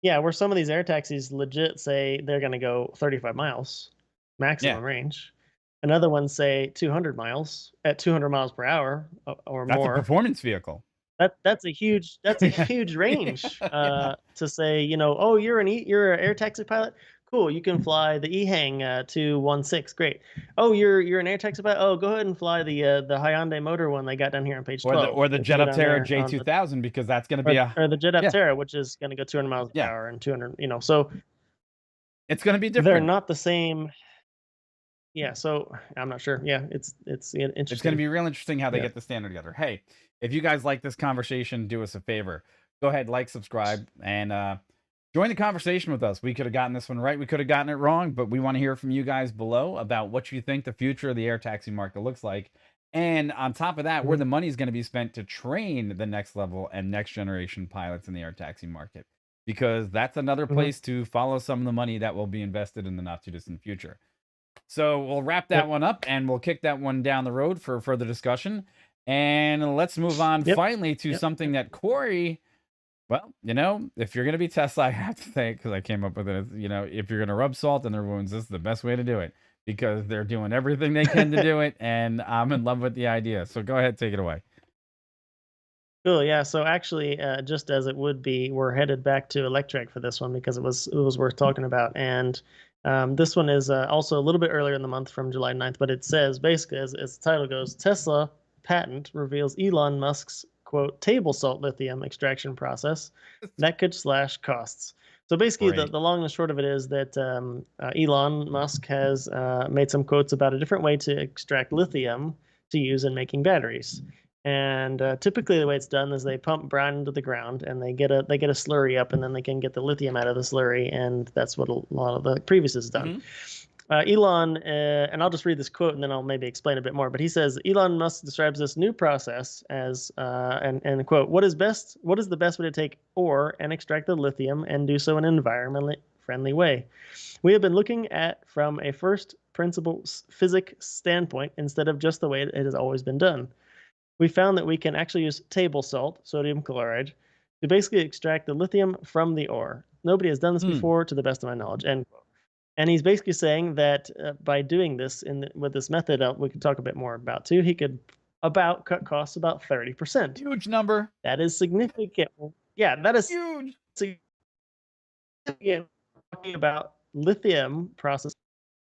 yeah, where some of these air taxis legit say they're going to go 35 miles Yeah, maximum range. And other ones say 200 miles at 200 miles per hour or that's a more. performance vehicle. That's a Yeah. huge range Yeah. to say, oh, you're an air taxi pilot. cool. You can fly the EHang 216. Great. Oh, you're an air taxi pilot. Oh, go ahead and fly the Hyundai motor one they got down here on page 12. Or the If you go down Jetaptera there on the, J2000, because that's going to be or the Jet yeah, Aptera, which is going to go 200 miles per yeah, hour and 200. So it's going to be they're different. not the same. Yeah, so I'm not sure. Yeah, it's interesting. It's going to be real interesting how they Yeah. get the standard together. Hey, if you guys like this conversation, do us a favor. Go ahead, like, subscribe, and join the conversation with us. We could have gotten this one right. We could have gotten it wrong, but we want to hear from you guys below about what you think the future of the air taxi market looks like. And on top of that, where the money is going to be spent to train the next level and next generation pilots in the air taxi market. Because that's another place to follow some of the money that will be invested in the not too distant future. So we'll wrap that one up, and we'll kick that one down the road for further discussion. And let's move on finally to something that Corey, well, if you're going to be Tesla, I have to say, because I came up with it, if you're going to rub salt in their wounds, this is the best way to do it, because they're doing everything they can to do it, and I'm in love with the idea. So go ahead, take it away. Cool. Yeah. So actually, just as it would be, we're headed back to Electrek for this one because it was worth talking about. And this one is also a little bit earlier in the month, from July 9th, but it says basically, as the title goes, Tesla patent reveals Elon Musk's quote table salt lithium extraction process that could slash costs. So basically, the long and short of it is that Elon Musk has made some quotes about a different way to extract lithium to use in making batteries. And typically, the way it's done is they pump brine into the ground, and they get a slurry up, and then they can get the lithium out of the slurry, and that's what a lot of the previous has done. Elon, and I'll just read this quote, and then I'll maybe explain a bit more. But he says Elon Musk describes this new process as, and quote, what is the best way to take ore and extract the lithium and do so in an environmentally friendly way? We have been looking at from a first principles physics standpoint instead of just the way it has always been done. We found that we can actually use table salt, sodium chloride, to basically extract the lithium from the ore. Nobody has done this before, to the best of my knowledge. End quote. And he's basically saying that by doing this with this method, we can talk a bit more about too. He could about cut costs about 30%. Huge number. That is significant. Yeah, that is huge. Significant. Talking about lithium process.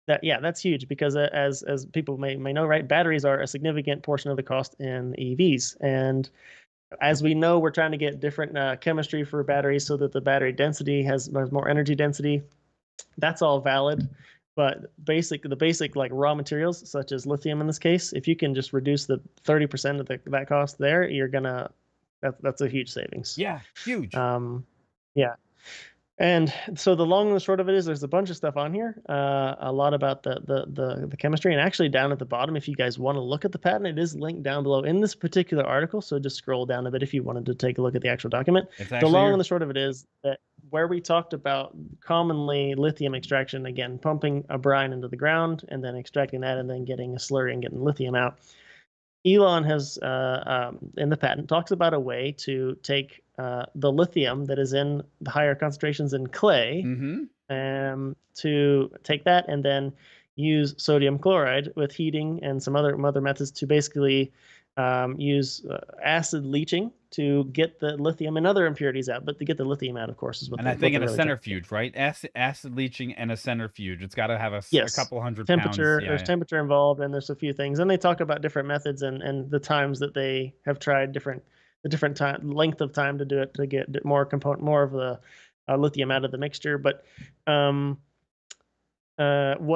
That's huge, because as people may know, right, batteries are a significant portion of the cost in EVs, and as we know, we're trying to get different chemistry for batteries so that the battery density has more energy density. That's all valid, but the basic like raw materials such as lithium in this case, if you can just reduce the 30% of that cost there, that's a huge savings. Yeah, huge. Yeah. And so the long and the short of it is there's a bunch of stuff on here, a lot about the chemistry, and actually down at the bottom, if you guys want to look at the patent, it is linked down below in this particular article. So just scroll down a bit if you wanted to take a look at the actual document. The long and the short of it is that where we talked about commonly lithium extraction, again, pumping a brine into the ground and then extracting that and then getting a slurry and getting lithium out. Elon has, in the patent, talks about a way to take the lithium that is in the higher concentrations in clay, to take that and then use sodium chloride with heating and some other methods to basically use acid leaching to get the lithium and other impurities out. But to get the lithium out, of course, is what. And I think in a centrifuge, right? Acid leaching and a centrifuge. It's got to have a couple hundred temperature. Pounds. There's temperature involved, and there's a few things. And they talk about different methods and the times that they have tried the different length of time to do it to get more of the lithium out of the mixture. But what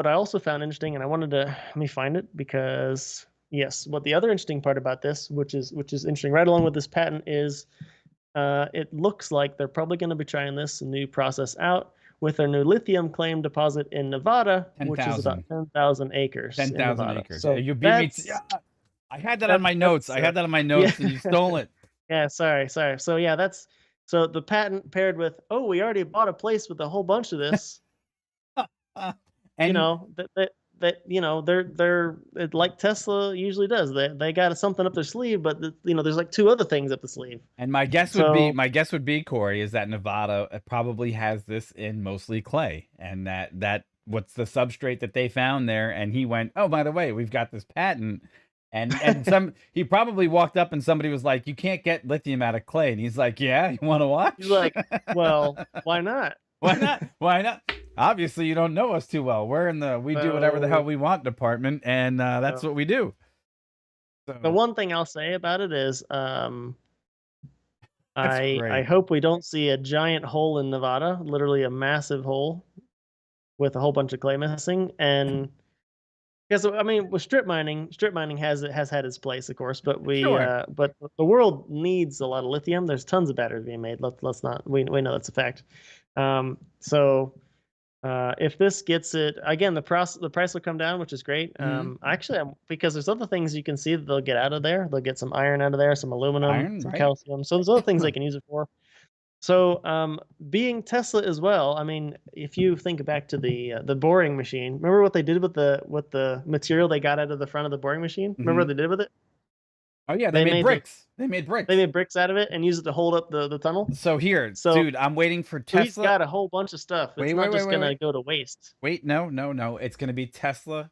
I also found interesting, and I wanted to let me find it because. Yes. What the other interesting part about this, which is interesting, right along with this patent, is it looks like they're probably going to be trying this new process out with their new lithium claim deposit in Nevada, which is about 10,000 acres. 10,000 acres. So you beat me. I had that on my notes. I had that on my notes, and you stole it. Yeah. Sorry. So yeah, so the patent paired with, we already bought a place with a whole bunch of this. And they're like Tesla usually does. They got something up their sleeve, but there's like two other things up the sleeve. And my guess would be Corey, is that Nevada probably has this in mostly clay, and that what's the substrate that they found there, and he went, oh, by the way, we've got this patent, and he probably walked up and somebody was like, you can't get lithium out of clay, and he's like, yeah, you want to watch? He's like, well, why not? Why not? Obviously, you don't know us too well. We're in the we do whatever the hell So, we want department, and that's so what we do. the So one thing I'll say about it is, that's I great. hope we don't see a giant hole in Nevada, literally a massive hole with a whole bunch of clay missing. And because I mean, with strip mining has had its place, of course, but Sure. but the world needs a lot of lithium. There's tons of batteries being made. Let's not we know that's a fact. So if this gets it again, the price will come down, which is great. Hmm. Actually, because there's other things you can see that they'll get out of there. They'll get some iron out of there, some aluminum, Iron, some right? calcium. So there's other things they can use it for. So, being Tesla as well, I mean, if you think back to the boring machine, remember what they did with the material they got out of the front of the boring machine? Remember what Hmm. they did with it? Oh yeah, they They made made the bricks. They made they bricks. made bricks out of it and used it to hold up the tunnel. So here, So, dude, I'm waiting for so he's Tesla. got a whole bunch of stuff. It's Wait, not wait, wait, just wait, gonna wait. go to waste. Wait, no, no, no. It's gonna be Tesla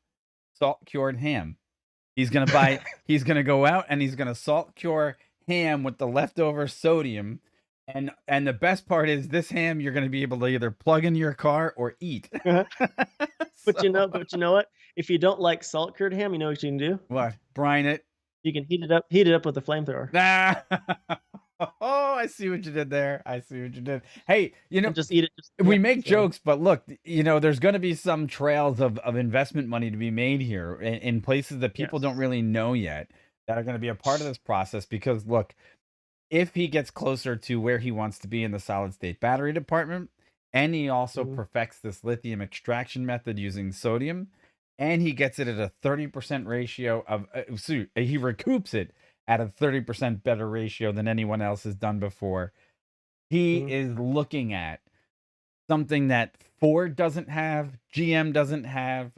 salt cured ham. He's gonna buy. He's gonna go out and he's gonna salt cure ham with the leftover sodium, and the best part is this ham you're gonna be able to either plug into your car or eat. So But you know what? If you don't like salt cured ham, you know what you can do? what? Brine it. You can heat it up with a flamethrower Ah. Oh, I see what you did there. I see what you did. Hey, and just eat it. Just we yeah. make So jokes, but look, there's going to be some trails of investment money to be made here in places that people don't yes. really know yet that are going to be a part of this process. Because look, if he gets closer to where he wants to be in the solid state battery department, and he also Mhm. perfects this lithium extraction method using sodium, and he gets it at a 30% ratio of, he recoups it at a 30% better ratio than anyone else has done before. He Mhm. is looking at something that Ford doesn't have, GM doesn't have,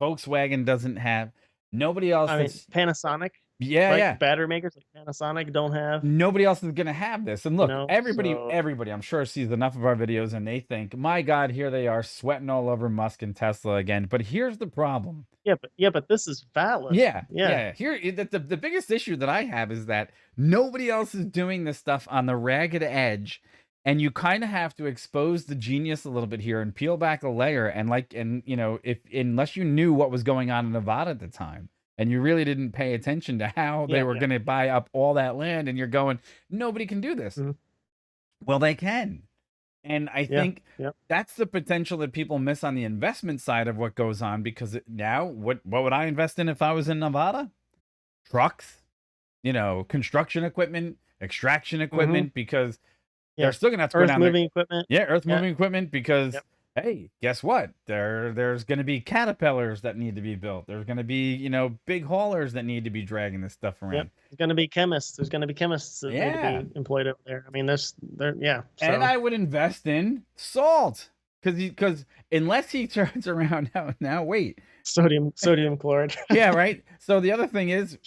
Volkswagen doesn't have. Nobody else I mean, that's Panasonic, yeah, like yeah. battery makers like Panasonic don't have, Nobody else is gonna have this. And look, everybody, so everybody, I'm sure sees enough of our videos and they think, my God, here they are sweating all over Musk and Tesla again. But here's the problem. yeah, but this is valid. Yeah, Yeah. yeah. Here, the biggest issue that I have is that nobody else is doing this stuff on the ragged edge, and you kind of have to expose the genius a little bit here and peel back a layer. And if unless you knew what was going on in Nevada at the time, and you really didn't pay attention to how they Yeah, were yeah. going to buy up all that land, and you're going, nobody can do this. Mhm. Well, they can. And I Yeah, think yeah. that's the potential that people miss on the investment side of what goes on because now what would I invest in if I was in Nevada? Trucks, construction equipment, extraction Mhm. equipment because they're Yeah. still going to have to go Earth down there. moving equipment. Yeah, earth Yeah. moving equipment because Yep. hey, guess what? There's going to be caterpillars that need to be built. There's going to be, big haulers that need to be dragging this stuff Yep. around. There's gonna be chemists. There's gonna be chemists that need to Yeah. be employed over there. I mean, yeah. And So I would invest in salt because unless he turns around now wait. sodium chloride. Yeah, right. So the other thing is,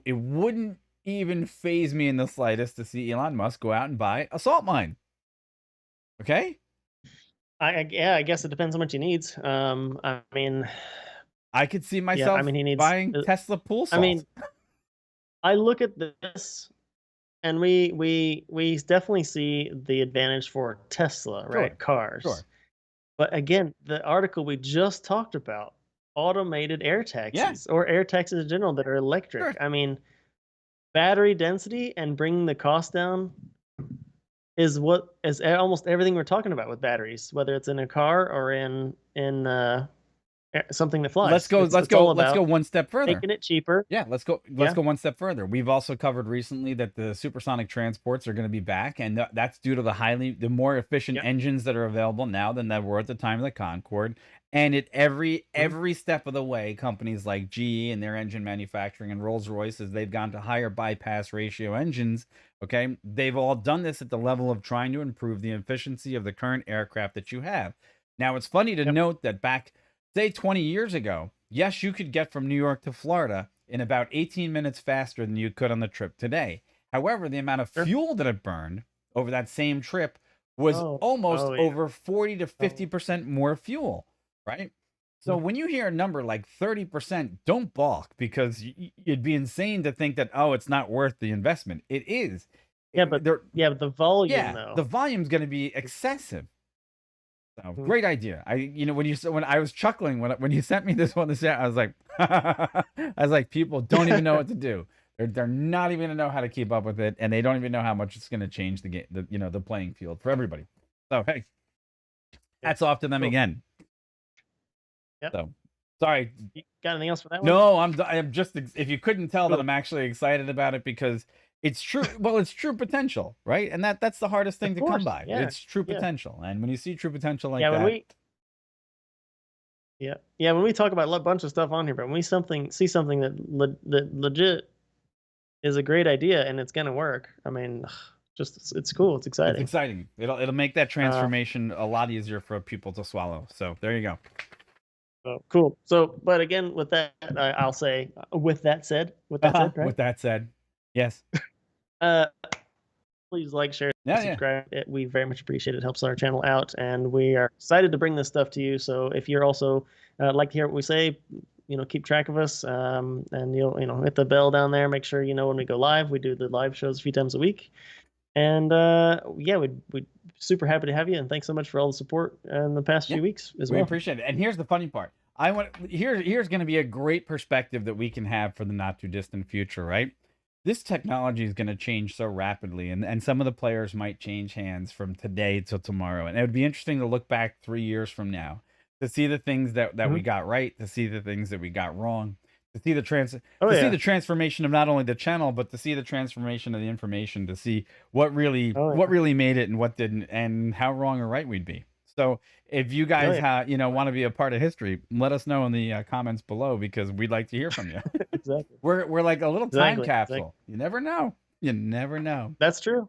it wouldn't even phase me in the slightest to see Elon Musk go out and buy a salt mine. Okay, Yeah, I guess it depends how much he needs. I mean, I could see yeah, I myself mean he needs. buying Tesla pool I salt. mean, I look at this and we definitely see the advantage for Tesla, Sure, right? Cars. sure. But again, the article we just talked about, automated air Yeah, taxis or air taxis in general that are sure. electric. I mean, battery density and bringing the cost down is almost everything we're talking about with batteries, whether it's in a car or in something that Let's flies. go. It's Let's it's all go. Let's go about one step further. making it cheaper. Yeah, let's go. Let's Yeah. go one step further. We've also covered recently that the supersonic transports are going to be back, and that's due to the more efficient Yep. engines that are available now than there were at the time of the Concorde. And at every Mhm. every step of the way, companies like GE and their engine manufacturing and Rolls Royce, as they've gone to higher bypass ratio engines, okay, they've all done this at the level of trying to improve the efficiency of the current aircraft that you have. Now, it's funny to Yep. note that back, say, 20 years ago, yes, you could get from New York to Florida in about 18 minutes faster than you could on the trip today. However, the amount of Sure. fuel that it burned over that same trip was almost Oh yeah. over 40 to Oh. 50% more fuel, right? So Mhm. when you hear a number like 30%, don't balk because it'd be insane to think that, oh, it's not worth the investment. It is. Yeah, but There, yeah, but the volume yeah, the though. volume's going to be excessive. So, Oh, great idea. When I was chuckling when you sent me this one, I was like, people don't even know what to do. They're not even gonna know how to keep up with it, and they don't even know how much it's gonna change the game, the playing field for everybody. So hey, hats off to them again. Yep. So sorry. You got anything else for that one? No, I'm just, if you couldn't tell that I'm actually excited about it, because it's true. Well, it's true potential, right? And that's the hardest thing to come by. Yeah. It's true potential, and when you see true potential like when that, when we talk about a bunch of stuff on here, but when we see something that legit is a great idea and it's gonna work, I mean, it's cool. It's exciting. It's exciting. It'll make that transformation a lot easier for people to swallow. So there you go. Oh, cool. So, but again, with that, I'll say, with that said, right? With that said, yes. Please like, share, Yeah, subscribe. We very much appreciate it. It helps our channel out, and we are excited to bring this stuff to you. So if you're also like to hear what we say, keep track of us, and you'll hit the bell down there. Make sure you know when we go live. We do the live shows a few times a week, and we'd super happy to have you. And thanks so much for all the support in the past few weeks as well. We appreciate it. And here's the funny part. Here's going to be a great perspective that we can have for the not too distant future, right? This technology is going to change so rapidly, and some of the players might change hands from today till tomorrow. And it would be interesting to look back 3 years from now to see the things that we got right, to see the things that we got wrong, to see the see the transformation of not only the channel, but to see the transformation of the information, to see what really made it and what didn't, and how wrong or right we'd be. So if you guys want to be a part of history, let us know in the comments below, because we'd like to hear from you. Exactly. We're like a little time capsule. Exactly. You never know. You never know. That's true.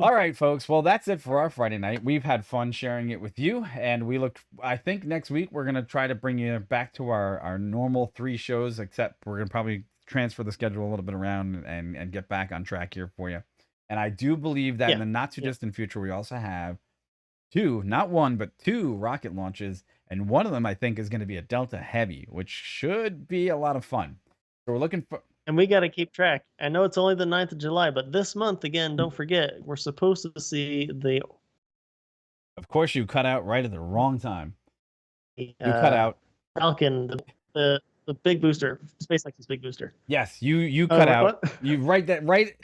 All right, folks. Well, that's it for our Friday night. We've had fun sharing it with you, and I think next week we're going to try to bring you back to our normal 3 shows, except we're going to probably transfer the schedule a little bit around and get back on track here for you. And I do believe that in the not too distant future, we also have 2, not 1, but 2 rocket launches, and one of them I think is going to be a Delta Heavy, which should be a lot of fun. So we're looking for, and we got to keep track. I know it's only the 9th of July, but this month, again, don't forget, we're supposed to see the... Of course, you cut out right at the wrong time. You cut out. Falcon, the big booster, SpaceX's big booster. Yes, you cut out. You write that right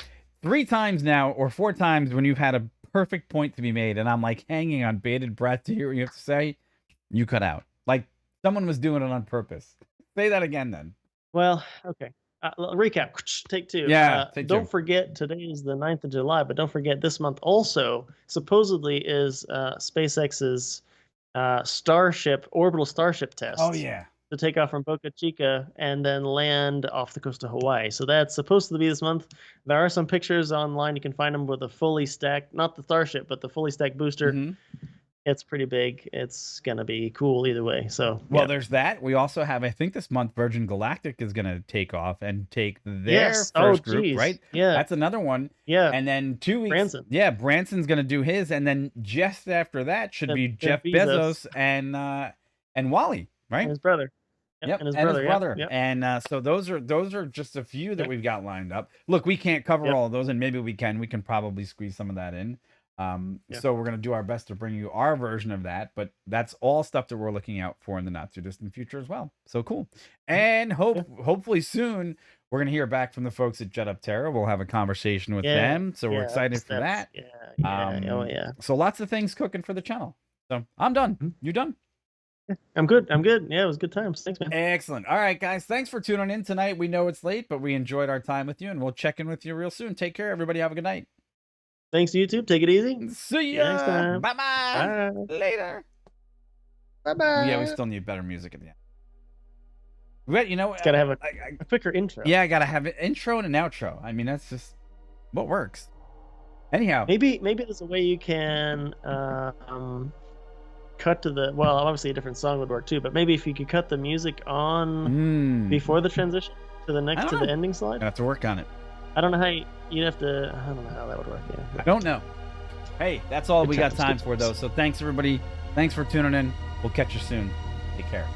3 times now, or 4 times when you've had a perfect point to be made, and I'm like hanging on bated breath to hear what you have to say. You cut out. Like someone was doing it on purpose. Say that again then. Well, okay. Recap. Take 2. Yeah. Don't forget, today is the 9th of July, but don't forget this month also supposedly is SpaceX's orbital starship test. Oh yeah. To take off from Boca Chica and then land off the coast of Hawaii. So that's supposed to be this month. There are some pictures online. You can find them with a fully stacked, not the Starship, but the fully stacked booster. It's pretty big. It's going to be cool either way. So, well, there's that. We also have, I think this month, Virgin Galactic is going to take off and take their first group, right? Yeah. That's another one. Yeah. And then 2 weeks. Branson. Yeah, Branson's going to do his. And then just after that should be Jeff Bezos and Wally, right? And his brother. Yep. And his brother. Yep. And so those are just a few that we've got lined up. Look, we can't cover all of those, and maybe we can. We can probably squeeze some of that in. So we're going to do our best to bring you our version of that, but that's all stuff that we're looking out for in the not too distant future as well. So cool. And hopefully soon we're going to hear back from the folks at Jet Up Terra. We'll have a conversation with them. So we're excited for that. So lots of things cooking for the channel. So I'm done. You done? I'm good. Yeah, it was good times. Thanks, man. Excellent. All right, guys. Thanks for tuning in tonight. We know it's late, but we enjoyed our time with you, and we'll check in with you real soon. Take care, everybody. Have a good night. Thanks, YouTube. Take it easy. See ya. Next time. Bye-bye. Later. Bye-bye. Yeah, we still need better music at the end. But, it's got to have a quicker intro. Yeah, I got to have an intro and an outro. I mean, that's just what works. Anyhow. Maybe there's a way you can cut to the... Well, obviously a different song would work too, but maybe if you could cut the music on before the transition to the ending slide. I have to work on it. I don't know how you'd have to... I don't know how that would work. Yeah. I don't know. Hey, that's all we got time for, though. So thanks, everybody. Thanks for tuning in. We'll catch you soon. Take care.